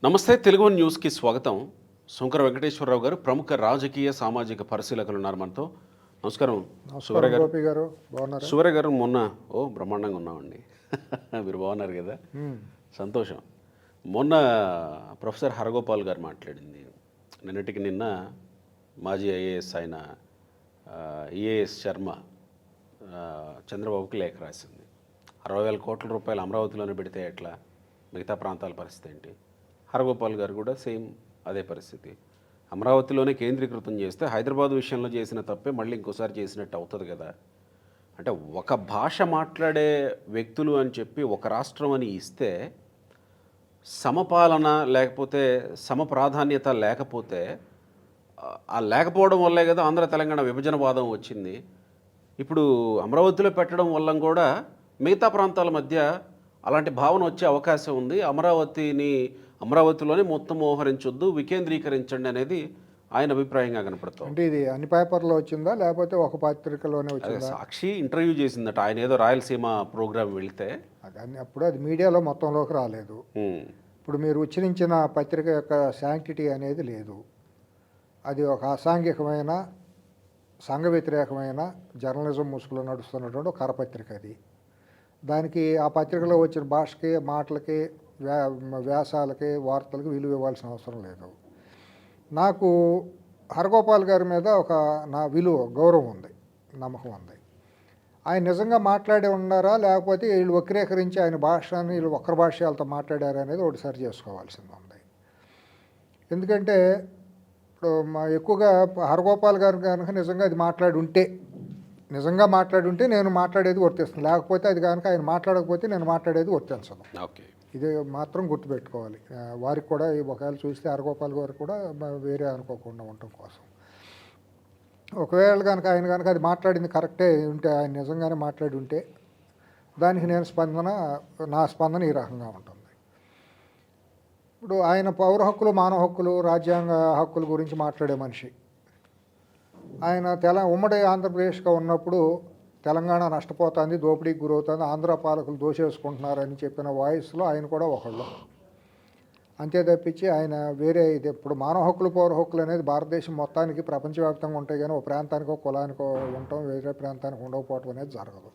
నమస్తే తెలుగు వన్ న్యూస్కి స్వాగతం. శంకర వెంకటేశ్వరరావు గారు ప్రముఖ రాజకీయ సామాజిక పరిశీలకులు ఉన్నారు మనతో. నమస్కారం సువర నమస్కారం గారు. గోపి గారు, బాగున్నారా? సువర గారు మొన్న బ్రహ్మాండంగా ఉన్నామండి. మీరు బాగున్నారు కదా, సంతోషం. మొన్న ప్రొఫెసర్ హరగోపాల్ గారు మాట్లాడింది నిన్నటికి నిన్న మాజీ ఐఏఎస్ ఆయన ఈఏఎస్ శర్మ చంద్రబాబుకి లేఖ రాసింది. 60,000 కోట్ల రూపాయలు అమరావతిలోనే పెడితే ఎట్లా, మిగతా ప్రాంతాల పరిస్థితి ఏంటి? హరగోపాల్ గారు కూడా సేమ్ అదే పరిస్థితి. అమరావతిలోనే కేంద్రీకృతం చేస్తే హైదరాబాద్ విషయంలో చేసిన తప్పే మళ్ళీ ఇంకోసారి చేసినట్టు అవుతుంది కదా. అంటే ఒక భాష మాట్లాడే వ్యక్తులు అని చెప్పి ఒక రాష్ట్రం అని ఇస్తే సమపాలన లేకపోతే సమ ప్రాధాన్యత లేకపోతే ఆ లేకపోవడం వల్లే కదా ఆంధ్ర తెలంగాణ విభజనవాదం వచ్చింది. ఇప్పుడు అమరావతిలో పెట్టడం వల్ల కూడా మిగతా ప్రాంతాల మధ్య అలాంటి భావన వచ్చే అవకాశం ఉంది. అమరావతిలోనే మొత్తం మోహరించొద్దు, వికేంద్రీకరించండి అనేది ఆయన అభిప్రాయంగా కనపడుతుంది. అంటే ఇది అన్ని పేపర్లో వచ్చిందా లేకపోతే ఒక పత్రికలోనే వచ్చిందా? సాక్షి ఇంటర్వ్యూ చేసిందట ఆయన ఏదో రాయలసీమ ప్రోగ్రామ్ వెళితే. అప్పుడు అది మీడియాలో మొత్తంలోకి రాలేదు. ఇప్పుడు మీరు ఉచ్చరించిన పత్రిక యొక్క శాంక్టిటీ అనేది లేదు. అది ఒక అసాంఘికమైన సంఘ వ్యతిరేకమైన జర్నలిజం ముసుగులో నడుస్తున్నటువంటి ఒక కరపత్రిక. అది దానికి ఆ పత్రికలో వచ్చిన భాషకి, మాటలకి, వ్యాసాలకి, వార్తలకి విలువ ఇవ్వాల్సిన అవసరం లేదు. నాకు హరగోపాల్ గారి మీద నా విలువ, గౌరవం ఉంది, నమ్మకం ఉంది. ఆయన నిజంగా మాట్లాడి ఉన్నారా లేకపోతే వీళ్ళు వక్రీకరించి ఆయన భాషని వీళ్ళు ఒక్కరి భాష్యాలతో మాట్లాడారా అనేది ఒకటి సరి చేసుకోవాల్సింది ఉంది. ఎందుకంటే ఇప్పుడు ఎక్కువగా హరగోపాల్ గారు కనుక నిజంగా అది మాట్లాడి ఉంటే నేను మాట్లాడేది వర్తిస్తుంది. లేకపోతే అది కనుక ఆయన మాట్లాడకపోతే నేను మాట్లాడేది వర్తించదు. ఓకే, ఇది మాత్రం గుర్తుపెట్టుకోవాలి. వారికి కూడా ఒకవేళ చూస్తే హరగోపాల్ గారు కూడా వేరే అనుకోకుండా ఉండటం కోసం. ఒకవేళ కనుక ఆయన కనుక అది మాట్లాడింది కరెక్టే ఉంటే, ఆయన నిజంగానే మాట్లాడి ఉంటే దానికి నా స్పందన ఈ రకంగా ఉంటుంది. ఇప్పుడు ఆయన పౌర హక్కులు, మానవ హక్కులు, రాజ్యాంగ హక్కుల గురించి మాట్లాడే మనిషి. ఆయన ఉమ్మడి ఆంధ్రప్రదేశ్గా ఉన్నప్పుడు తెలంగాణ నష్టపోతుంది, దోపిడీకి గురవుతుంది, ఆంధ్ర పాలకులు దోషేసుకుంటున్నారని చెప్పిన వాయిస్లో ఆయన కూడా ఒకళ్ళు. అంతే తప్పించి ఆయన వేరే ఇది ఇప్పుడు మానవ హక్కులు, పౌర హక్కులు అనేది భారతదేశం మొత్తానికి ప్రపంచవ్యాప్తంగా ఉంటాయి కానీ ఒక ప్రాంతానికో కులానికో ఉండటం, వేరే ప్రాంతానికి ఉండకపోవటం అనేది జరగదు.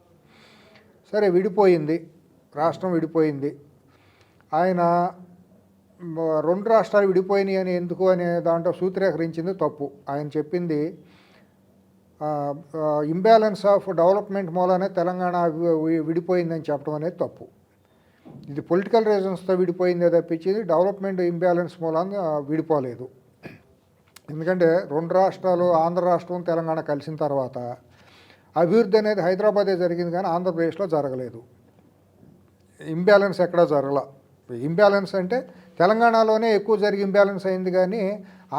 సరే, విడిపోయింది, రాష్ట్రం విడిపోయింది. ఆయన 2 రాష్ట్రాలు విడిపోయినాయి అని ఎందుకు అనే దాంట్లో సూత్రీకరించింది తప్పు. ఆయన చెప్పింది ఇంబ్యాలెన్స్ ఆఫ్ డెవలప్మెంట్ మూలనే తెలంగాణ విడిపోయిందని చెప్పడం అనేది తప్పు. ఇది పొలిటికల్ రీజన్స్తో విడిపోయిందే తప్పించి డెవలప్మెంట్ ఇంబ్యాలెన్స్ మూలాన విడిపోలేదు. ఎందుకంటే 2 రాష్ట్రాలు, ఆంధ్ర రాష్ట్రం, తెలంగాణ కలిసిన తర్వాత అభివృద్ధి అనేది హైదరాబాదే జరిగింది కానీ ఆంధ్రప్రదేశ్లో జరగలేదు. ఇంబ్యాలెన్స్ ఎక్కడా జరగల. ఇంబ్యాలెన్స్ అంటే తెలంగాణలోనే ఎక్కువ జరిగి ఇంబ్యాలెన్స్ అయింది కానీ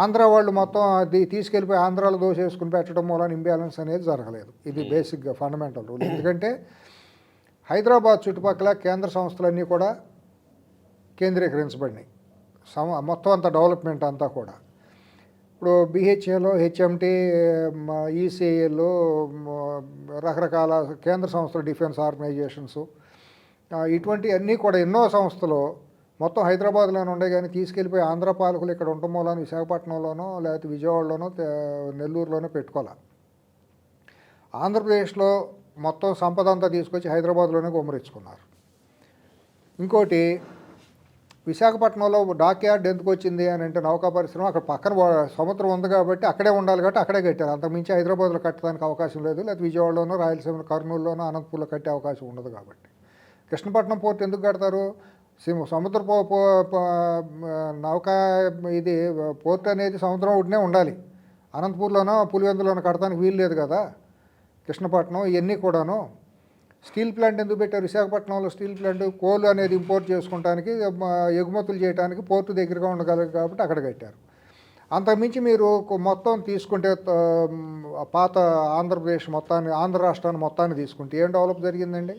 ఆంధ్ర వాళ్ళు మొత్తం అది తీసుకెళ్ళిపోయి ఆంధ్రాలో దోషేసుకుని పెట్టడం మూలన ఇంబ్యాలెన్స్ అనేది జరగలేదు. ఇది బేసిక్గా ఫండమెంటల్ రూల్. ఎందుకంటే హైదరాబాద్ చుట్టుపక్కల కేంద్ర సంస్థలన్నీ కూడా కేంద్రీకరించబడినాయి. మొత్తం అంతా డెవలప్మెంట్ అంతా కూడా ఇప్పుడు బిహెచ్ఏలో, హెచ్ఎంటీ, ఈసీఏలో రకరకాల కేంద్ర సంస్థలు, డిఫెన్స్ ఆర్గనైజేషన్స్, ఇటువంటి అన్నీ కూడా ఎన్నో సంస్థలు మొత్తం హైదరాబాద్లోనే ఉండే కానీ తీసుకెళ్ళిపోయి ఆంధ్ర పాలకులు ఇక్కడ ఉండటం మూలన విశాఖపట్నంలోనో లేకపోతే విజయవాడలోనో నెల్లూరులోనో పెట్టుకోవాలి. ఆంధ్రప్రదేశ్లో మొత్తం సంపద అంతా తీసుకొచ్చి హైదరాబాద్లోనే గుమ్మరించుకున్నారు. ఇంకోటి, విశాఖపట్నంలో డాక్ యార్డ్ ఎందుకు వచ్చింది అని అంటే నౌకా పరిశ్రమ అక్కడ పక్కన సముద్రం ఉంది కాబట్టి అక్కడే ఉండాలి కాబట్టి అక్కడే కట్టారు. అంతకుమించి హైదరాబాద్లో కట్టడానికి అవకాశం లేదు, లేకపోతే విజయవాడలోనో, రాయలసీమ, కర్నూలులోనో, అనంతపూర్లో కట్టే అవకాశం ఉండదు. కాబట్టి కృష్ణపట్నం పోర్ట్ ఎందుకు కడతారు? సముద్ర నౌకా ఇది పోర్ట్ అనేది సముద్రం ఒడ్డునే ఉండాలి. అనంతపూర్లోనో, పులివెందులోనో కడతానికి వీలు లేదు కదా. కృష్ణపట్నం ఇవన్నీ కూడాను. స్టీల్ ప్లాంట్ ఎందుకు పెట్టారు విశాఖపట్నంలో? స్టీల్ ప్లాంట్ కోల్ అనేది ఇంపోర్ట్ చేసుకుంటానికి, ఎగుమతులు చేయడానికి పోర్టు దగ్గరగా ఉండగలరు కాబట్టి అక్కడ కట్టారు. అంతకుమించి మీరు మొత్తం తీసుకుంటే పాత ఆంధ్రప్రదేశ్ మొత్తాన్ని, ఆంధ్ర రాష్ట్రాన్ని మొత్తాన్ని తీసుకుంటే ఏం డెవలప్ జరిగిందండి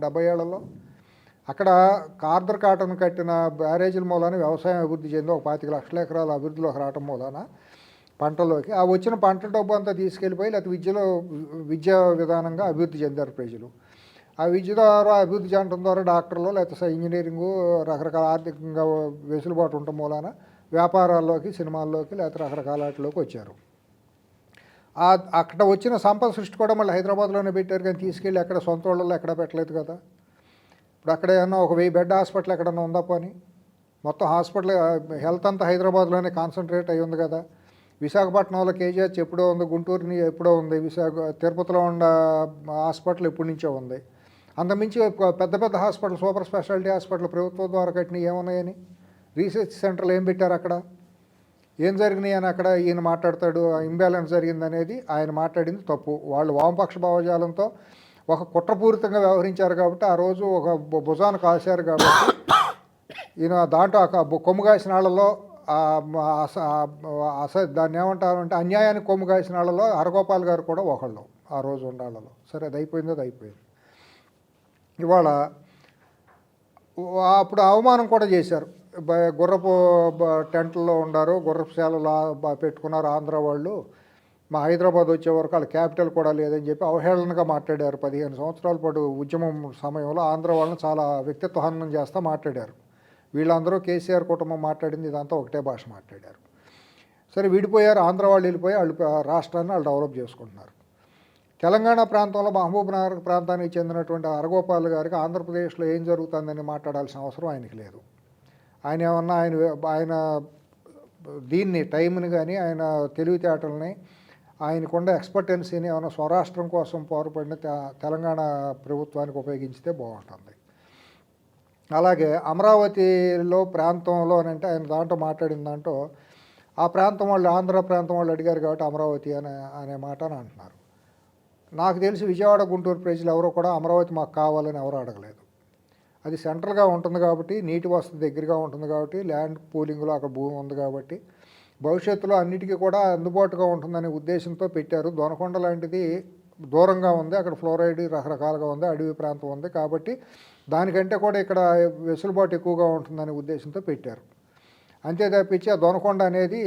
70 ఏళ్లలో? అక్కడ ఆర్థర్ కాటన్ కట్టిన బ్యారేజీల మూలాన వ్యవసాయం అభివృద్ధి చెంది 25 లక్షల ఎకరాల అభివృద్ధిలోకి రావటం మూలాన పంటలోకి ఆ వచ్చిన పంట డబ్బు అంతా తీసుకెళ్ళిపోయి లేకపోతే విద్యా విధానంగా అభివృద్ధి చెందారు ప్రజలు. ఆ విద్య ద్వారా అభివృద్ధి చెందడం ద్వారా డాక్టర్లు లేకపోతే ఇంజనీరింగు రకరకాల ఆర్థికంగా వెసులుబాటు ఉండటం మూలాన వ్యాపారాల్లోకి సినిమాల్లోకి లేకపోతే రకరకాల వాటిలోకి వచ్చారు. అక్కడ వచ్చిన సంపద సృష్టి కూడా మళ్ళీ హైదరాబాద్లోనే పెట్టారు, కానీ తీసుకెళ్ళి ఎక్కడ సొంత వాళ్ళలో ఎక్కడ పెట్టలేదు కదా. ఇప్పుడు అక్కడ ఏమన్నా ఒక 1000 బెడ్ హాస్పిటల్ ఎక్కడన్నా ఉందా పోనీ? మొత్తం హాస్పిటల్ హెల్త్ అంతా హైదరాబాద్లోనే కాన్సన్ట్రేట్ అయ్యి ఉంది కదా. విశాఖపట్నంలో కేజీహెచ్ ఎప్పుడో ఉంది, గుంటూరుని ఎప్పుడో ఉంది, తిరుపతిలో ఉన్న హాస్పిటల్ ఎప్పటి నుంచో ఉంది. అంతమించి పెద్ద పెద్ద హాస్పిటల్, సూపర్ స్పెషాలిటీ హాస్పిటల్ ప్రభుత్వం ద్వారా కట్టినవి ఏమున్నాయని? రీసెర్చ్ సెంటర్లు ఏం పెట్టారు అక్కడ? ఏం జరిగినాయి అని అక్కడ ఈయన మాట్లాడతాడు. ఇంబ్యాలెన్స్ జరిగిందనేది ఆయన మాట్లాడింది తప్పు. వాళ్ళు వామపక్ష భావజాలంతో ఒక కుట్రపూరితంగా వ్యవహరించారు కాబట్టి ఆ రోజు ఒక భుజాన్ని కాశారు కాబట్టి ఈయన దాంట్లో కొమ్ము కాసిన వాళ్ళలో దాన్ని ఏమంటారంటే అన్యాయానికి కొమ్ము కాసిన వాళ్ళలో హరగోపాల్ గారు కూడా ఒకళ్ళు ఆ రోజు ఉండాళ్ళలో. సరే, అది అయిపోయింది, అది అయిపోయింది. ఇవాళ అప్పుడు అవమానం కూడా చేశారు. గుర్రపు టెంట్లో ఉండారు, గుర్రపు శాలలో పెట్టుకున్నారు ఆంధ్ర వాళ్ళు. మా హైదరాబాద్ వచ్చే వరకు వాళ్ళ క్యాపిటల్ కూడా లేదని చెప్పి అవహేళనగా మాట్లాడారు. 15 సంవత్సరాల పాటు ఉద్యమం సమయంలో ఆంధ్ర వాళ్ళని చాలా వ్యక్తిత్వ హననం చేస్తూ మాట్లాడారు. వీళ్ళందరూ కేసీఆర్ కుటుంబం మాట్లాడింది ఇదంతా ఒకటే భాష మాట్లాడారు. సరే, విడిపోయారు. ఆంధ్ర వాళ్ళు వెళ్ళిపోయి వాళ్ళు రాష్ట్రాన్ని వాళ్ళు డెవలప్ చేసుకుంటున్నారు. తెలంగాణ ప్రాంతంలో మహబూబ్ నగర్ ప్రాంతానికి చెందినటువంటి హరగోపాల్ గారికి ఆంధ్రప్రదేశ్లో ఏం జరుగుతుందని మాట్లాడాల్సిన అవసరం ఆయనకి లేదు. ఆయన ఏమన్నా ఆయన దీన్ని టైంని కానీ ఆయన తెలివితేటల్ని ఆయనకున్న ఎక్స్పర్టెన్సీని ఏమైనా స్వరాష్ట్రం కోసం పోరాడిన తెలంగాణ ప్రభుత్వానికి ఉపయోగించితే బాగుంటుంది. అలాగే అమరావతిలో ప్రాంతంలో అంటే ఆయన దాంట్లో మాట్లాడిన దాంట్లో ఆ ప్రాంతం వాళ్ళు ఆంధ్ర ప్రాంతం వాళ్ళు అడిగారు కాబట్టి అమరావతి అనే మాట అని అంటున్నారు. నాకు తెలిసి విజయవాడ గుంటూరు ప్రజలు ఎవరో కూడా అమరావతి మాకు కావాలని ఎవరు అడగలేదు. అది సెంట్రల్గా ఉంటుంది కాబట్టి, నీటి వసతి దగ్గరగా ఉంటుంది కాబట్టి, ల్యాండ్ పూలింగ్లో అక్కడ భూమి ఉంది కాబట్టి భవిష్యత్తులో అన్నిటికీ కూడా అందుబాటుగా ఉంటుందనే ఉద్దేశంతో పెట్టారు. దొనకొండ లాంటిది దూరంగా ఉంది, అక్కడ ఫ్లోరైడ్ రకరకాలుగా ఉంది, అడవి ప్రాంతం ఉంది కాబట్టి దానికంటే కూడా ఇక్కడ వెసులుబాటు ఎక్కువగా ఉంటుందనే ఉద్దేశంతో పెట్టారు. అంతే తప్పించి ఆ దొనకొండ అనేది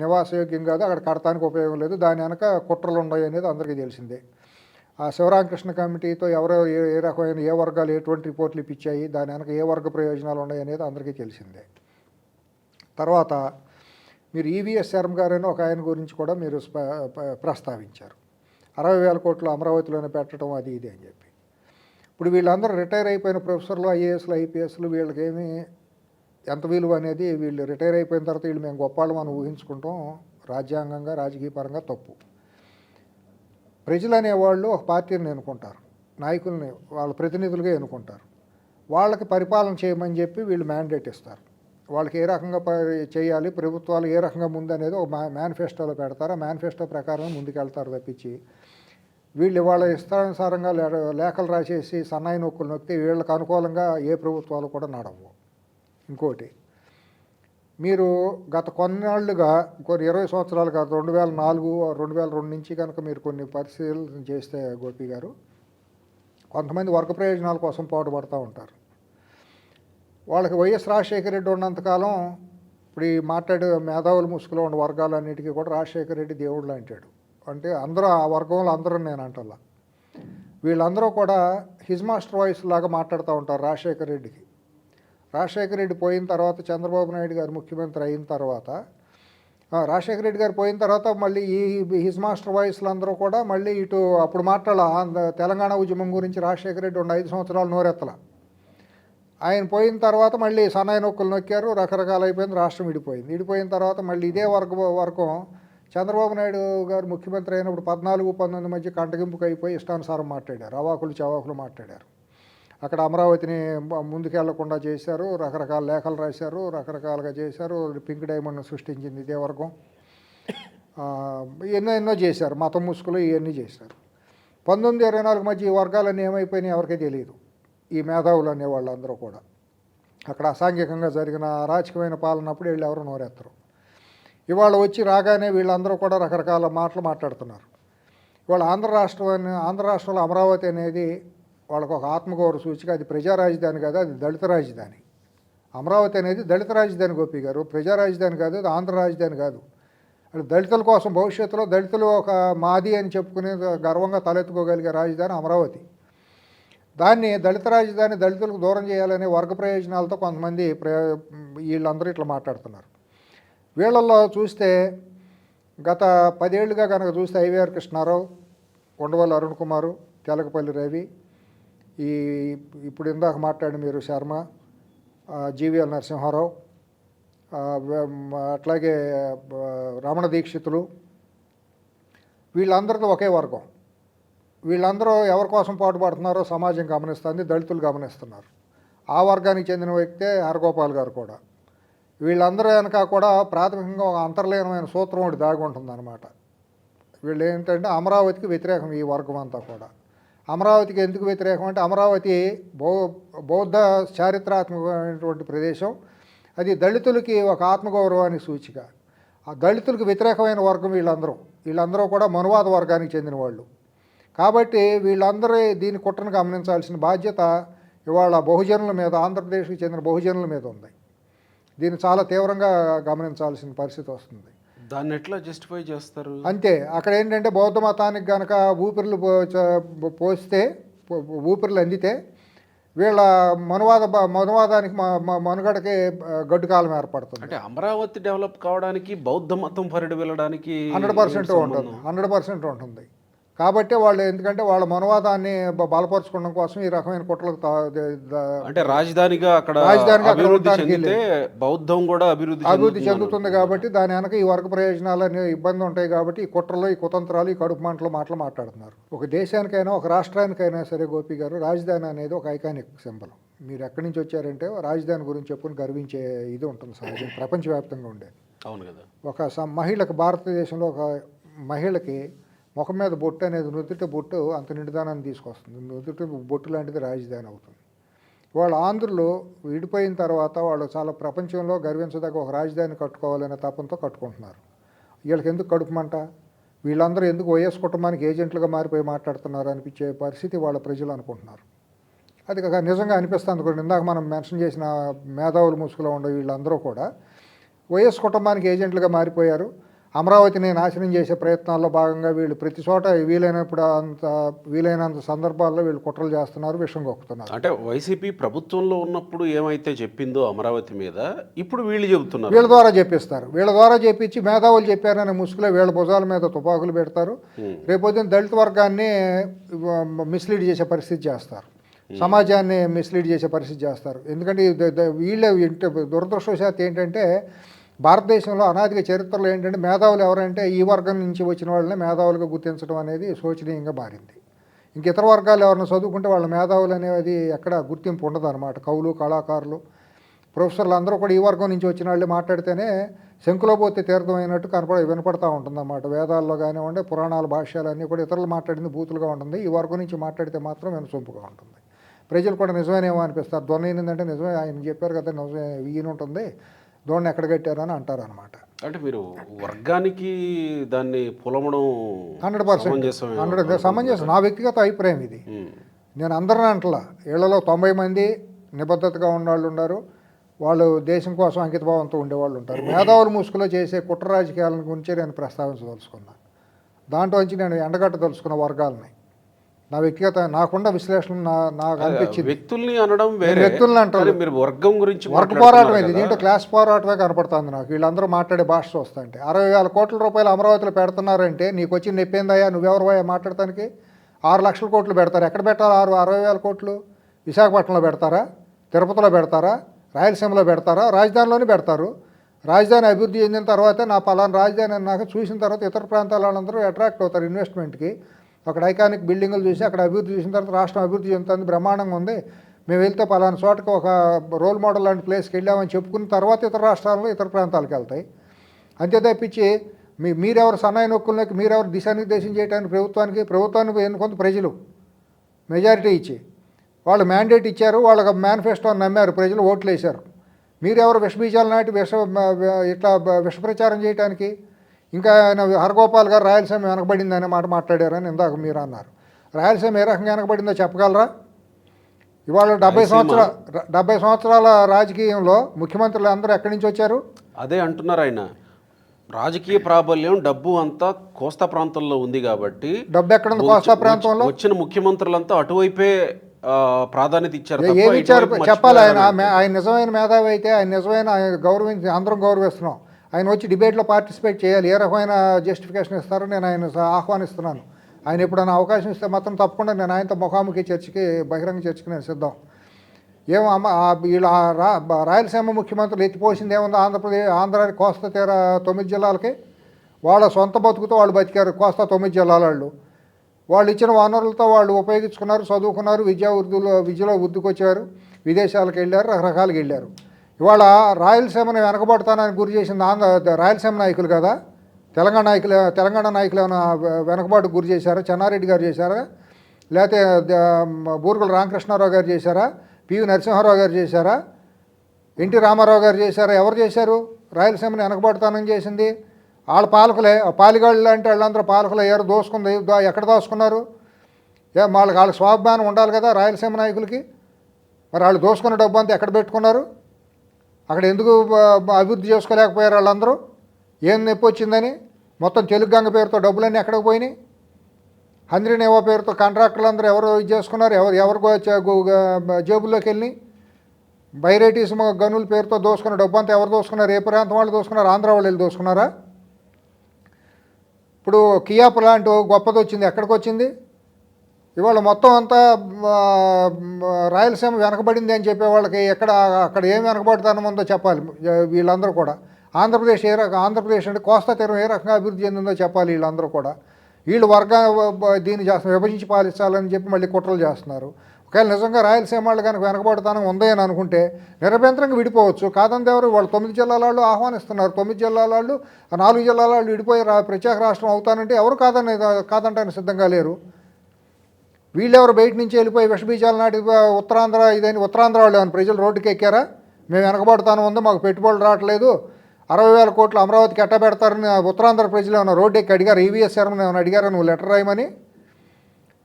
నివాసయోగ్యం కాదు, అక్కడ కడతానికి ఉపయోగం లేదు, దాని వెనక కుట్రలు ఉన్నాయి అనేది అందరికీ తెలిసిందే. ఆ శివరామకృష్ణ కమిటీతో ఎవరో ఏ రకమైన ఏ వర్గాలు ఎటువంటి రిపోర్ట్లు ఇప్పించాయి, దాని వెనక ఏ వర్గ ప్రయోజనాలు ఉన్నాయి అనేది అందరికీ తెలిసిందే. తర్వాత మీరు ఈవీఎస్ శర్మ గారైనా ఒక ఆయన గురించి కూడా మీరు ప్రస్తావించారు. 60,000 కోట్లు అమరావతిలోనే పెట్టడం అది ఇది అని చెప్పి. ఇప్పుడు వీళ్ళందరూ రిటైర్ అయిపోయిన ప్రొఫెసర్లు, ఐఏఎస్లు, ఐపీఎస్లు, వీళ్ళకేమి ఎంత విలువ అనేది వీళ్ళు రిటైర్ అయిపోయిన తర్వాత వీళ్ళు మేము గొప్పవాళ్ళు మనం ఊహించుకుంటాం రాజ్యాంగంగా రాజకీయపరంగా తప్పు. ప్రజలు అనేవాళ్ళు ఒక పార్టీని ఎన్నుకుంటారు, నాయకుల్ని వాళ్ళ ప్రతినిధులుగా ఎన్నుకుంటారు. వాళ్ళకి పరిపాలన చేయమని చెప్పి వీళ్ళు మ్యాండేట్ ఇస్తారు. వాళ్ళకి ఏ రకంగా చేయాలి, ప్రభుత్వాలు ఏ రకంగా ముందనేది ఒక మేనిఫెస్టోలో పెడతారు. ఆ మేనిఫెస్టో ప్రకారం ముందుకెళ్తారు తప్పించి వీళ్ళు వాళ్ళ ఇష్టానుసారంగా లేఖలు రాసేసి సన్నాయి నొక్కులు నొక్కితే వీళ్ళకి అనుకూలంగా ఏ ప్రభుత్వాలు కూడా నడవు. ఇంకోటి, మీరు గత కొన్నాళ్ళుగా 20 సంవత్సరాలు కాదు 2004, 2002 నుంచి కనుక మీరు కొన్ని పరిశీలన చేస్తే గోపి గారు, కొంతమంది వర్గ ప్రయోజనాల కోసం పాటుపడుతూ ఉంటారు. వాళ్ళకి వైఎస్ రాజశేఖర రెడ్డి ఉన్నంతకాలం ఇప్పుడు ఈ మాట్లాడే మేధావుల ముసుగులో ఉన్న వర్గాలన్నిటికీ కూడా రాజశేఖర రెడ్డి దేవుళ్ళు అంటాడు. అంటే అందరూ ఆ వర్గంలో అందరూ నేను అంటల్లా, వీళ్ళందరూ కూడా హిజ్ మాస్టర్ వాయిస్ లాగా మాట్లాడుతూ ఉంటారు రాజశేఖర రెడ్డికి. రాజశేఖర రెడ్డి పోయిన తర్వాత, చంద్రబాబు నాయుడు గారు ముఖ్యమంత్రి అయిన తర్వాత, రాజశేఖర రెడ్డి గారు పోయిన తర్వాత మళ్ళీ ఈ హిజ్ మాస్టర్ వాయిస్లు అందరూ కూడా మళ్ళీ ఇటు అప్పుడు తెలంగాణ ఉద్యమం గురించి రాజశేఖర రెడ్డి ఉన్న 5 సంవత్సరాలు నోరెత్తల. ఆయన పోయిన తర్వాత మళ్ళీ సన్నాయి నొక్కులు నొక్కారు, రకరకాలు అయిపోయింది, రాష్ట్రం విడిపోయింది. విడిపోయిన తర్వాత మళ్ళీ ఇదే వర్గం చంద్రబాబు నాయుడు గారు ముఖ్యమంత్రి అయినప్పుడు 14-19 మధ్య కంటగింపుకు అయిపోయి ఇష్టానుసారం మాట్లాడారు, అవాకులు చవాకులు మాట్లాడారు. అక్కడ అమరావతిని ముందుకెళ్లకుండా చేశారు, రకరకాల లేఖలు రాశారు, రకరకాలుగా చేశారు. పింక్ డైమండ్ను సృష్టించింది ఇదే వర్గం. ఎన్నో చేశారు, మతం ముసుగులు ఇవన్నీ చేశారు. 1924 మధ్య ఈ వర్గాలన్నీ ఏమైపోయినాయి ఎవరికీ తెలియదు. ఈ మేధావులు అనేవాళ్ళందరూ కూడా అక్కడ అసాంఘికంగా జరిగిన అరాచకమైన పాలనప్పుడు వీళ్ళు ఎవరు నోరెత్తరు. ఇవాళ వచ్చి రాగానే వీళ్ళందరూ కూడా రకరకాల మాటలు మాట్లాడుతున్నారు. ఇవాళ ఆంధ్ర రాష్ట్రంలో అమరావతి అనేది వాళ్ళకు ఒక ఆత్మగౌరవ సూచిక. అది ప్రజా రాజధాని కాదు, అది దళిత రాజధాని. అమరావతి అనేది దళిత రాజధాని గోపి గారు, ప్రజా రాజధాని కాదు, అది ఆంధ్ర రాజధాని కాదు. అది దళితుల కోసం భవిష్యత్తులో దళితులు ఒక మాది అని చెప్పుకునే గర్వంగా తలెత్తుకోగలిగే రాజధాని అమరావతి. దాన్ని దళిత రాజధాని దళితులకు దూరం చేయాలనే వర్గ ప్రయోజనాలతో కొంతమంది వీళ్ళందరూ ఇట్లా మాట్లాడుతున్నారు. వీళ్ళల్లో చూస్తే గత 10 ఏళ్ళుగా కనుక చూస్తే ఐవీఆర్ కృష్ణారావు, ఉండవల్లి అరుణ్ కుమారు, తెలకపల్లి రవి, ఇప్పుడు ఇందాక మాట్లాడిన మీరు శర్మ, జీవీఎల్ నరసింహారావు, అట్లాగే రమణ దీక్షితులు, వీళ్ళందరితో ఒకే వర్గం. వీళ్ళందరూ ఎవరి కోసం పాటుపడుతున్నారో సమాజం గమనిస్తుంది, దళితులు గమనిస్తున్నారు. ఆ వర్గానికి చెందిన వ్యక్తే హరగోపాల్ గారు కూడా. వీళ్ళందరూ వెనక కూడా ప్రాథమికంగా ఒక అంతర్లీనమైన సూత్రం ఒకటి దాగి ఉంటుందన్నమాట. వీళ్ళు ఏంటంటే అమరావతికి వ్యతిరేకం ఈ వర్గం అంతా కూడా. అమరావతికి ఎందుకు వ్యతిరేకం అంటే అమరావతి బౌద్ధ చారిత్రాత్మకమైనటువంటి ప్రదేశం. అది దళితులకి ఒక ఆత్మగౌరవానికి సూచిక. ఆ దళితులకు వ్యతిరేకమైన వర్గం వీళ్ళందరూ కూడా మనువాద వర్గానికి చెందిన వాళ్ళు. కాబట్టి వీళ్ళందరూ దీని కుట్రను గమనించాల్సిన బాధ్యత ఇవాళ బహుజనుల మీద, ఆంధ్రప్రదేశ్కి చెందిన బహుజనుల మీద ఉంది. దీన్ని చాలా తీవ్రంగా గమనించాల్సిన పరిస్థితి వస్తుంది. దాన్ని ఎట్లా జస్టిఫై చేస్తారు? అంతే, అక్కడ ఏంటంటే బౌద్ధ మతానికి కనుక ఊపిరిలు అందితే వీళ్ళ మనువాదానికి మనుగడకి గడ్డుకాలం ఏర్పడుతుంది. అంటే అమరావతి డెవలప్ కావడానికి బౌద్ధ మతం పరిడి వెళ్ళడానికి 100% ఉంటుంది, 100% ఉంటుంది. కాబట్టి వాళ్ళు ఎందుకంటే వాళ్ళ మనవాదాన్ని బలపరచుకోవడం కోసం ఈ రకమైన కుట్రలకు అంటే రాజధానిగా అక్కడ బౌద్ధం కూడా అభివృద్ధి చెందుతుంది. కాబట్టి దాని వెనక ఈ వర్గ ప్రయోజనాలు ఇబ్బంది ఉంటాయి. కాబట్టి ఈ కుట్రలు, ఈ కుతంత్రాలు, ఈ కడుపు మాటలు మాట్లాడుతున్నారు. ఒక దేశానికైనా ఒక రాష్ట్రానికైనా సరే గోపి గారు, రాజధాని అనేది ఒక ఐకానిక్ సింబల్. మీరు ఎక్కడి నుంచి వచ్చారంటే రాజధాని గురించి చెప్పుకుని గర్వించే ఇది ఉంటుంది సహజం, ప్రపంచవ్యాప్తంగా ఉండేది. అవును కదా. ఒక మహిళకు, భారతదేశంలో ఒక మహిళకి ముఖం మీద బొట్టు అనేది, నుదుటి బొట్టు అంత నిండుదానాన్ని తీసుకొస్తుంది. నుదుటి బొట్టు లాంటిది రాజధాని అవుతుంది. వాళ్ళు ఆంధ్రులు విడిపోయిన తర్వాత వాళ్ళు చాలా ప్రపంచంలో గర్వించదగ్గ ఒక రాజధాని కట్టుకోవాలనే తపంతో కట్టుకుంటున్నారు. వీళ్ళకి ఎందుకు కడుపుమంట? వీళ్ళందరూ ఎందుకు వైఎస్ కుటుంబానికి ఏజెంట్లుగా మారిపోయి మాట్లాడుతున్నారు అనిపించే పరిస్థితి వాళ్ళ ప్రజలు అనుకుంటున్నారు. అది నిజంగా అనిపిస్తుంది కూడా. ఇందాక మనం మెన్షన్ చేసిన మేధావుల ముసుగులో ఉండే వీళ్ళందరూ కూడా వైఎస్ కుటుంబానికి ఏజెంట్లుగా మారిపోయారు. అమరావతిని నాశనం చేసే ప్రయత్నాల్లో భాగంగా వీళ్ళు ప్రతి చోట వీలైనంత సందర్భాల్లో వీళ్ళు కుట్రలు చేస్తున్నారు, విషం గొక్కుతున్నారు. అంటే వైసీపీ ప్రభుత్వంలో ఉన్నప్పుడు ఏమైతే చెప్పిందో అమరావతి మీద ఇప్పుడు వీళ్ళు చెబుతున్నారు, వీళ్ళ ద్వారా చెప్పిస్తారు. వీళ్ళ ద్వారా చెప్పించి మేధావులు చెప్పారనే ముసుగులో వీళ్ళ భుజాల మీద తుపాకులు పెడతారు. రేపొద్దున దళిత వర్గాన్ని మిస్లీడ్ చేసే పరిస్థితి చేస్తారు, సమాజాన్ని మిస్లీడ్ చేసే పరిస్థితి చేస్తారు. ఎందుకంటే వీళ్ళే దురదృష్టవశాత్తు ఏంటంటే భారతదేశంలో అనాదిగా చరిత్రలో ఏంటంటే మేధావులు ఎవరంటే ఈ వర్గం నుంచి వచ్చిన వాళ్ళని మేధావులుగా గుర్తించడం అనేది శోచనీయంగా మారింది. ఇంక ఇతర వర్గాలు ఎవరైనా చదువుకుంటే వాళ్ళ మేధావులు అనేది ఎక్కడ గుర్తింపు ఉండదు అనమాట. కవులు, కళాకారులు, ప్రొఫెసర్లు అందరూ కూడా ఈ వర్గం నుంచి వచ్చిన వాళ్ళు మాట్లాడితేనే శంకులో పోతే తీర్థమైనట్టు వినపడతా ఉంటుందన్నమాట. వేదాల్లో కానివ్వండి, పురాణాల భాష్యాలన్నీ కూడా ఇతరులు మాట్లాడింది బూతులుగా ఉంటుంది. ఈ వర్గం నుంచి మాట్లాడితే మాత్రం వినసొంపుగా ఉంటుంది. ప్రజలు కూడా నిజమేనేమో అనిపిస్తారు. దొన్న ఏంటంటే నిజమే, ఆయన చెప్పారు కదా నిజమే, ఈయన ఉంటుంది, దోణి ఎక్కడ కట్టారని అంటారు అనమాట. అంటే మీరు వర్గానికి దాన్ని పొలమడం 100% సమంజసం. నా వ్యక్తిగత అభిప్రాయం ఇది. నేను అందరిని అంటలా. వీళ్ళలో 90 మంది నిబద్ధతగా ఉన్నవాళ్ళు ఉన్నారు, వాళ్ళు దేశం కోసం అంకితభావంతో ఉండేవాళ్ళు ఉంటారు. మేధావుల ముసుగులో చేసే కుట్ర రాజకీయాల గురించి నేను ప్రస్తావించదలుచుకున్నాను. దాంట్లోంచి నేను ఎండగట్టదలుచుకున్న వర్గాలని నా వ్యక్తిగత నాకున్న విశ్లేషణ నాకు అనిపించింది. వ్యక్తుల్ని అనడం వ్యక్తుల్ని అంటారు, మీరు వర్గం గురించి వర్గ పోరాటం ఇది. దీంట్లో క్లాస్ పోరాటమే కనపడుతుంది నాకు. వీళ్ళందరూ మాట్లాడే భాష చూస్తుంటే 60,000 కోట్ల రూపాయలు అమరావతిలో పెడుతున్నారంటే నీకు వచ్చి నెప్పిందయ్యా, నువ్వెవరు మాట్లాడటానికి? 6 లక్షల కోట్లు పెడతారు. ఎక్కడ పెట్టాలి 60,000 కోట్లు? విశాఖపట్నంలో పెడతారా, తిరుపతిలో పెడతారా, రాయలసీమలో పెడతారా? రాజధానిలోనే పెడతారు. రాజధాని అభివృద్ధి చెందిన తర్వాతే నా పలానా రాజధాని నాకు చూసిన తర్వాత ఇతర ప్రాంతాల వాళ్ళందరూ అట్రాక్ట్ అవుతారు ఇన్వెస్ట్మెంట్కి. అక్కడ ఐకానిక్ బిల్డింగులు చూసి అక్కడ అభివృద్ధి చూసిన తర్వాత రాష్ట్రం అభివృద్ధి చెందుతుంది, బ్రహ్మాండంగా ఉంది, మేము వెళ్తే పలానా చోటకి ఒక రోల్ మోడల్ లాంటి ప్లేస్కి వెళ్ళామని చెప్పుకున్న తర్వాత ఇతర రాష్ట్రాల్లో ఇతర ప్రాంతాలకు వెళ్తాయి. అంతే తప్పించి మీరెవరు సన్నాయి నొక్కులకి, మీరెవరు దిశానిర్దేశం చేయడానికి ప్రభుత్వాన్ని ఎన్నుకుంది ప్రజలు మెజారిటీ ఇచ్చి. వాళ్ళు మ్యాండేట్ ఇచ్చారు, వాళ్ళకి మేనిఫెస్టోని నమ్మారు, ప్రజలు ఓట్లు వేశారు. మీరెవరు విషబీజాలు నాటి ఇట్లా విష ప్రచారం చేయడానికి? ఇంకా ఆయన హరగోపాల్ గారు రాయలసీమ వెనకబడింది అనే మాట మాట్లాడారని ఇందాక మీరు అన్నారు. రాయలసీమ ఏ రకంగా వెనకబడిందో చెప్పగలరా? ఇవాళ 70 సంవత్సరాల రాజకీయంలో ముఖ్యమంత్రులు అందరూ ఎక్కడి నుంచి వచ్చారు? అదే అంటున్నారు ఆయన. రాజకీయ ప్రాబల్యం, డబ్బు అంతా కోస్తా ప్రాంతంలో ఉంది కాబట్టి డబ్బు ఎక్కడ ఉంది కోస్తా ప్రాంతంలో? వచ్చిన ముఖ్యమంత్రులంతా అటువైపే ప్రాధాన్యత ఇచ్చారు ఏమి తప్ప ఇచ్చారు ఇటువైపు చెప్పాలి. ఆయన మర్చిపోయారని ఆయన నిజమైన మేధావి అయితే ఆయన నిజమైన ఆయన గౌరవించి అందరం గౌరవిస్తున్నాం. ఆయన వచ్చి డిబేట్లో పార్టిసిపేట్ చేయాలి. ఏ రకమైన జస్టిఫికేషన్ ఇస్తారో నేను ఆయన ఆహ్వానిస్తున్నాను. ఆయన ఎప్పుడైనా అవకాశం ఇస్తే మాత్రం తప్పకుండా నేను ఆయనతో ముఖాముఖి చర్చకి బహిరంగ చర్చకి నేను సిద్ధం. ఏమో వీళ్ళు రాయలసీమ ముఖ్యమంత్రులు ఎత్తిపోసింది ఏముంది ఆంధ్ర కోస్తా తీర 9 జిల్లాలకి వాళ్ళ సొంత బతుకుతో వాళ్ళు బతికారు. కోస్తా 9 జిల్లాల వాళ్ళు ఇచ్చిన వనరులతో వాళ్ళు ఉపయోగించుకున్నారు, చదువుకున్నారు, విద్యలో వృద్ధికొచ్చారు, విదేశాలకు వెళ్ళారు, రకరకాలుగా వెళ్ళారు. ఇవాళ రాయలసీమను వెనకబడతానని గురి చేసింది రాయలసీమ నాయకులు కదా, తెలంగాణ నాయకులు ఏమైనా వెనకబాటుకు గురి చేశారా? చెన్నారెడ్డి గారు చేశారా? లేకపోతే బూరుగుల రామకృష్ణారావు గారు చేశారా? పివి నరసింహారావు గారు చేశారా? ఎన్టీ రామారావు గారు చేశారా? ఎవరు చేశారు? రాయలసీమను వెనకబడతానని చేసింది వాళ్ళ పాలకులే. పాలిగాళ్ళు అంటే వాళ్ళందరూ పాలకులు ఎవరు దోసుకుంది? ఎక్కడ దోసుకున్నారు? వాళ్ళకి స్వాభిమానం ఉండాలి కదా రాయలసీమ నాయకులకి. మరి వాళ్ళు దోసుకున్న డబ్బు అంతా ఎక్కడ పెట్టుకున్నారు? అక్కడ ఎందుకు అభివృద్ధి చేసుకోలేకపోయారు వాళ్ళందరూ? ఏం నొప్పి వచ్చిందని మొత్తం తెలుగు గంగ పేరుతో డబ్బులన్నీ ఎక్కడికి పోయినాయి? హంద్రీనేవో పేరుతో కాంట్రాక్టర్లు అందరూ ఎవరు ఇది చేసుకున్నారు? ఎవరు జేబుల్లోకి వెళ్ళి బైరైటీస్ గనుల పేరుతో దోసుకున్న డబ్బు అంతా ఎవరు దోసుకున్నారు? ఏ ప్రాంతం వాళ్ళు దోసుకున్నారు? ఆంధ్ర వాళ్ళు వెళ్ళి దోసుకున్నారా? ఇప్పుడు కియా ప్లాంట్ గొప్పది వచ్చింది, ఎక్కడికి వచ్చింది? ఇవాళ మొత్తం అంతా రాయలసీమ వెనకబడింది అని చెప్పే వాళ్ళకి అక్కడ ఏం వెనకబడతానం ఉందో చెప్పాలి వీళ్ళందరూ కూడా. ఆంధ్రప్రదేశ్ ఆంధ్రప్రదేశ్ అంటే కోస్తా తీరం ఏ రకంగా అభివృద్ధి చెందిందో చెప్పాలి వీళ్ళందరూ కూడా. వీళ్ళు దీన్ని చేస్తున్నారు, విభజించి పాలించాలని చెప్పి మళ్ళీ కుట్రలు చేస్తున్నారు. ఒకవేళ నిజంగా రాయలసీమ వాళ్ళు కనుక వెనకబడతానం ఉంది అని అనుకుంటే నిరభ్యంతరంగా విడిపోవచ్చు. కాదంటే ఎవరు వాళ్ళు 9 జిల్లాల వాళ్ళు ఆహ్వానిస్తున్నారు. 9 జిల్లాల వాళ్ళు 4 జిల్లాల వాళ్ళు విడిపోయి ప్రత్యేక రాష్ట్రం అవుతానంటే ఎవరు కాదంటానికి సిద్ధంగా లేరు. వీళ్ళెవరు బయట నుంచి వెళ్ళిపోయి విషబీజాలు నాటి ఉత్తరాంధ్ర ఉత్తరాంధ్ర వాళ్ళు ఏమైనా ప్రజలు రోడ్డుకి ఎక్కారా? మేము వెనకబడతాను ఉంది, మాకు పెట్టుబడులు రావట్లేదు, 60,000 కోట్లు అమరావతికి ఎట్ట పెడతారని ఉత్తరాంధ్ర ప్రజలు ఏమైనా రోడ్డు ఎక్కి అడిగారు? ఈవీఎస్ శర్మని ఏమైనా అడిగారా నువ్వు లెటర్ రాయమని?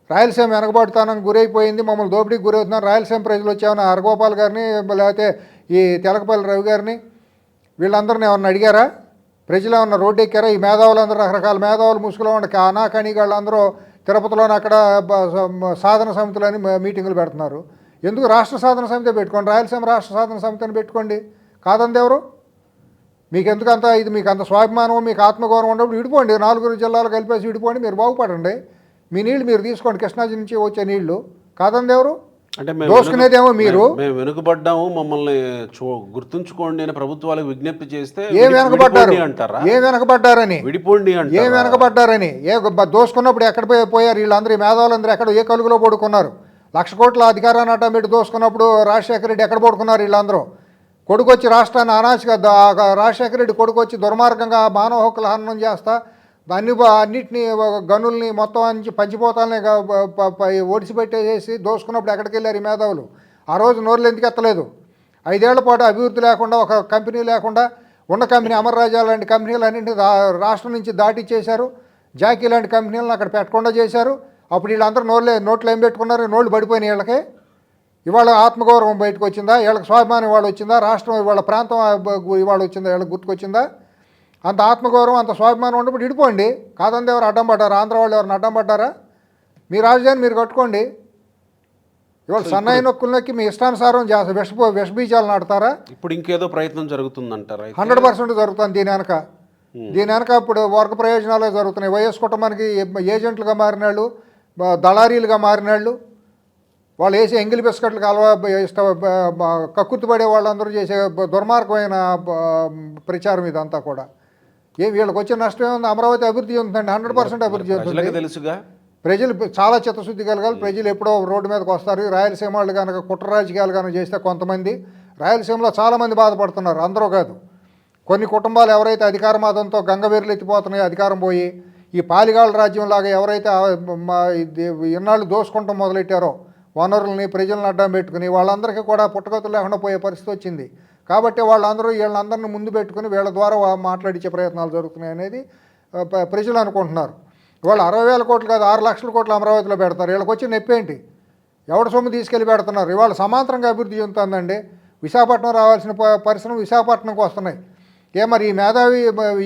రాయలసీమ వెనకబడతానని గురైపోయింది, మమ్మల్ని దోపిడీకి గురవుతున్నారు రాయలసీమ ప్రజలు వచ్చేమన్నా హరగోపాల్ గారిని లేకపోతే ఈ తెలకపల్లి రవి గారిని వీళ్ళందరినీ ఏమన్నా అడిగారా? ప్రజలు ఏమన్నా రోడ్డు ఎక్కారా? ఈ మేధావులందరూ రకరకాల మేధావులు ముసుగులో ఉండే అనాకణిగాళ్ళందరూ తిరుపతిలోని అక్కడ సాధన సమితులని మీటింగులు పెడుతున్నారు. ఎందుకు రాష్ట్ర సాధన సమితి పెట్టుకోండి, రాయలసీమ రాష్ట్ర సాధన సమితిని పెట్టుకోండి. కాదంది ఎవరు? మీకు ఎందుకంత ఇది మీకు అంత స్వాభిమానం మీకు ఆత్మగౌరవం ఉన్నప్పుడు విడిపోండి, 4 జిల్లాలు కలిపేసి విడిపోండి, మీరు బాగుపడండి. మీ నీళ్ళు మీరు తీసుకోండి, కృష్ణాజీ నుంచి వచ్చే నీళ్లు. కాదంది ఎవరు? అంటే దోసుకునేదేమో మీరు. మేము వెనుకబడ్డాము, మమ్మల్ని గుర్తుంచుకోండి అని ప్రభుత్వాలకు విజ్ఞప్తి చేస్తే ఏం వెనకబడ్డారు అంటారా? ఏం వెనకబడ్డారని? విడిపోండి అంటే ఏం వెనకబడ్డారని? దోసుకున్నప్పుడు ఎక్కడ పోయారు వీళ్ళందరూ? ఈ మేధావులందరూ ఎక్కడ ఏ కలుగులో పడుకున్నారు? 1,00,000 కోట్ల అధికారాన్ని అడ్డం దోసుకున్నప్పుడు రాజశేఖర రెడ్డి ఎక్కడ పడుకున్నారు? వీళ్ళందరూ కొడుకొచ్చి రాష్ట్రాన్ని అనాశగా రాజశేఖర రెడ్డి కొడుకొచ్చి దుర్మార్గంగా మానవ హక్కుల హననం చేస్తా అన్నిటినీ గనుల్ని మొత్తం పంచిపోతాలని ఓడిసిపెట్టేసి దోసుకున్నప్పుడు ఎక్కడికి వెళ్ళారు ఈ మేధావులు? ఆ రోజు నోరులు ఎందుకు ఎత్తలేదు? 5 ఏళ్ల పాటు అభివృద్ధి లేకుండా, ఒక కంపెనీ లేకుండా ఉన్న కంపెనీ అమర్ రాజా లాంటి కంపెనీలు అన్నింటినీ రాష్ట్రం నుంచి దాటిచ్చేశారు. జాకీ లాంటి కంపెనీలను అక్కడ పెట్టకుండా చేశారు. అప్పుడు వీళ్ళందరూ నోట్లు ఏం పెట్టుకున్నారు? నోళ్ళు పడిపోయిన వీళ్ళకి. ఇవాళ ఆత్మగౌరవం బయటకు వచ్చిందా? వీళ్ళకి స్వాభిమానం ఇవాళ వచ్చిందా? రాష్ట్రం ఇవాళ ప్రాంతం ఇవాళ వచ్చిందా? వీళ్ళకి గుర్తుకొచ్చిందా? అంత ఆత్మగౌరవం అంత స్వాభిమానం ఉన్నప్పుడు విడిపోండి. కాదంతా ఎవరు అడ్డం పడ్డారా? ఆంధ్ర వాళ్ళు ఎవరిని అడ్డం పడ్డారా? మీ రాజధాని మీరు కట్టుకోండి. ఇవాళ సన్నాయి నొక్కులు నొక్కి మీ ఇష్టానుసారం విషబీజాలు నాటుతారా? ఇప్పుడు ఇంకేదో ప్రయత్నం జరుగుతుందంటారా? 100% జరుగుతుంది దీని వెనక ఇప్పుడు వర్గ ప్రయోజనాలే జరుగుతున్నాయి. వైఎస్ కుటుంబానికి ఏజెంట్లుగా మారిన వాళ్ళు, దళారీలుగా మారిన వాళ్ళు వేసే ఎంగిలి బిస్కెట్లకు కక్కుర్తిపడే వాళ్ళందరూ చేసే దుర్మార్గమైన ప్రచారం ఇదంతా కూడా. వీళ్ళకి వచ్చే నష్టం ఏముంది? అమరావతి అభివృద్ధి చెందుతుందండి, 100% అభివృద్ధి చెందుతుంది. తెలుసుగా ప్రజలు చాలా చిత్తశుద్ధి కలగాలి. ప్రజలు ఎప్పుడో రోడ్డు మీదకి వస్తారు. రాయలసీమ వాళ్ళు కనుక కుట్ర రాజకీయాలు కనుక చేస్తే కొంతమంది రాయలసీమలో చాలామంది బాధపడుతున్నారు, అందరూ కాదు. కొన్ని కుటుంబాలు ఎవరైతే అధికార మాదంతో గంగవీరులు ఎత్తిపోతున్నాయో అధికారం పోయి ఈ పాలిగాళ్ళ రాజ్యంలాగా ఎవరైతే ఇన్నాళ్ళు దోసుకుంటాం మొదలెట్టారో వనరుల్ని ప్రజలను అడ్డం పెట్టుకుని వాళ్ళందరికీ కూడా పుట్టగతులు లేకుండా పోయే పరిస్థితి వచ్చింది. కాబట్టి వీళ్ళందరినీ ముందు పెట్టుకుని వీళ్ళ ద్వారా మాట్లాడించే ప్రయత్నాలు జరుగుతున్నాయి అనేది ప్రజలు అనుకుంటున్నారు. వాళ్ళు 60,000 కోట్లు కాదు 6 లక్షల కోట్లు అమరావతిలో పెడతారు. వీళ్ళకి వచ్చి నొప్పేంటి? ఎవడ సొమ్ము తీసుకెళ్ళి పెడుతున్నారు? ఇవాళ సమాంతరంగా అభివృద్ధి చెందుతుందండి. విశాఖపట్నం రావాల్సిన పరిశ్రమ విశాఖపట్నంకి వస్తున్నాయి. మరి ఈ మేధావి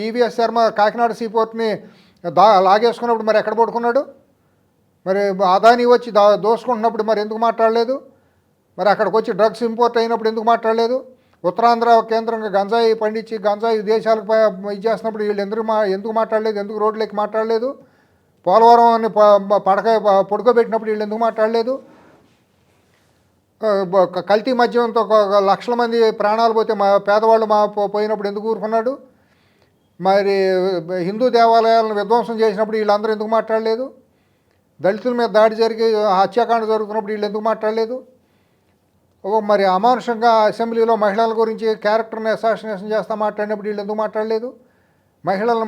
ఈవీఎస్ శర్మ కాకినాడ సీపోర్ట్ని లాగేసుకున్నప్పుడు మరి ఎక్కడ పడుకున్నాడు? మరి అదానీ వచ్చి దోసుకుంటున్నప్పుడు మరి ఎందుకు మాట్లాడలేదు? మరి అక్కడికి వచ్చి డ్రగ్స్ ఇంపోర్ట్ అయినప్పుడు ఎందుకు మాట్లాడలేదు? ఉత్తరాంధ్ర కేంద్రంగా గంజాయి పండించి గంజాయి దేశాలకు ఇది చేస్తున్నప్పుడు వీళ్ళు ఎందుకు మాట్లాడలేదు? ఎందుకు రోడ్లకి మాట్లాడలేదు? పోలవరం అని పడుకోబెట్టినప్పుడు వీళ్ళు ఎందుకు మాట్లాడలేదు? కల్తీ మద్యంతో లక్షల మంది ప్రాణాలు పోతే మా పేదవాళ్ళు పోయినప్పుడు ఎందుకు ఊరుకున్నాడు? మరి హిందూ దేవాలయాలను విధ్వంసం చేసినప్పుడు వీళ్ళందరూ ఎందుకు మాట్లాడలేదు? దళితుల మీద దాడి జరిగి హత్యాకాండ జరుగుతున్నప్పుడు వీళ్ళు ఎందుకు మాట్లాడలేదు? మరి అమానుషంగా అసెంబ్లీలో మహిళల గురించి క్యారెక్టర్ని అసాసినేషన్ చేస్తా మాట్లాడినప్పుడు వీళ్ళు ఎందుకు మాట్లాడలేదు? మహిళల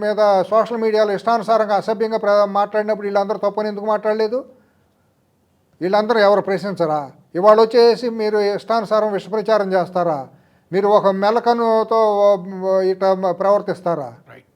మీద సోషల్ మీడియాలో ఇష్టానుసారంగా అసభ్యంగా మాట్లాడినప్పుడు వీళ్ళందరూ తప్పని ఎందుకు మాట్లాడలేదు? వీళ్ళందరూ ఎవరు ప్రశ్నించరా? ఇవాళ వచ్చేసి మీరు ఇష్టానుసారం విషప్రచారం చేస్తారా? మీరు ఒక మెలకనుతో ఇట్లా ప్రవర్తిస్తారా? రైట్.